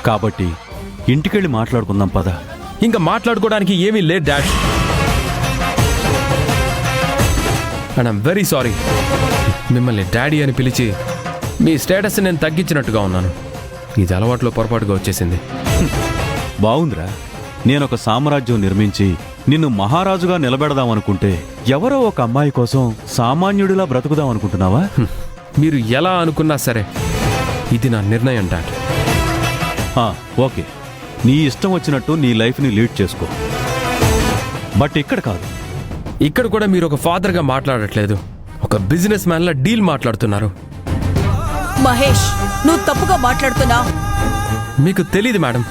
కాబట్టి ఇంటికెళ్ళి మాట్లాడుకుందాం పద. ఇంకా మాట్లాడుకోవడానికి ఏమీ లేదు dad. And I'm very sorry. మిమ్మల్ని డాడీ అని పిలిచి మీ స్టేటస్ నేను తగ్గించినట్టుగా ఉన్నాను. ఇది అలవాట్లో పొరపాటుగా వచ్చేసింది. బావుందిరా. నేనొక సామ్రాజ్యం నిర్మించి నిన్ను మహారాజుగా నిలబెడదామనుకుంటే ఎవరో ఒక అమ్మాయి కోసం సామాన్యుడిలా బ్రతుకుదామనుకుంటున్నావా? మీరు ఎలా అనుకున్నా సరే ఇది నా నిర్ణయం డాడ్. ఓకే, నీ ఇష్టం వచ్చినట్టు నీ లైఫ్ని లీడ్ చేసుకో. బట్ ఇక్కడ కాదు. ఇక్కడ కూడా మీరు ఒక ఫాదర్గా మాట్లాడట్లేదు, ఒక బిజినెస్ మ్యాన్లా డీల్ మాట్లాడుతున్నారు. మహేష్, నువ్వు తప్పుగా మాట్లాడుతున్నావు. మీకు తెలీదు మేడం.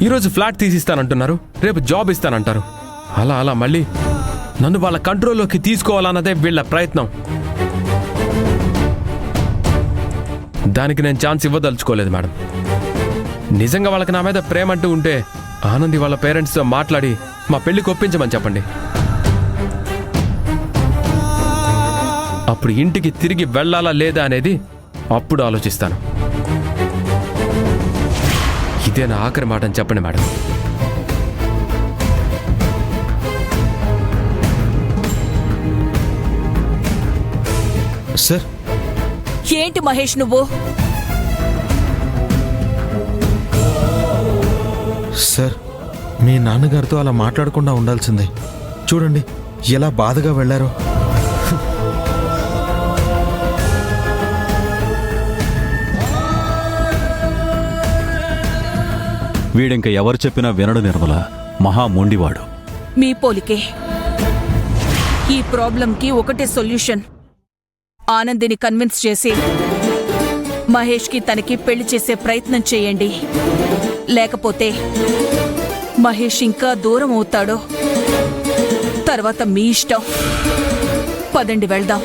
ఈరోజు ఫ్లాట్ తీసిస్తానంటున్నారు, రేపు జాబ్ ఇస్తానంటారు. అలా అలా మళ్ళీ నన్ను వాళ్ళ కంట్రోల్లోకి తీసుకోవాలన్నదే వీళ్ళ ప్రయత్నం. దానికి నేను ఛాన్స్ ఇవ్వదలుచుకోలేదు మేడం. నిజంగా వాళ్ళకి నా మీద ప్రేమ అంటూ ఉంటే ఆనంది వాళ్ళ పేరెంట్స్తో మాట్లాడి మా పెళ్లికి ఒప్పించమని చెప్పండి. అప్పుడు ఇంటికి తిరిగి వెళ్ళాలా లేదా అనేది అప్పుడు ఆలోచిస్తాను. ఇదే నా ఆఖరి మాట అని చెప్పండి మేడం. సార్. ఏంటి మహేష్ నువ్వు? సార్, మీ నాన్నగారితో అలా మాట్లాడకుండా ఉండాల్సిందే. చూడండి ఎలా బాధగా వెళ్ళారో. వీడింక ఎవరు చెప్పినా వినడు నిర్మల. మహా మొండివాడు. మీ పోలికే. ఈ ప్రాబ్లంకి ఒకటే సొల్యూషన్. ఆనందిని కన్విన్స్ చేసి మహేష్కి తనకి పెళ్లి చేసే ప్రయత్నం చేయండి. లేకపోతే మహేష్ ఇంకా దూరం అవుతాడో తర్వాత మీ ఇష్టం. పదండి వెళ్దాం.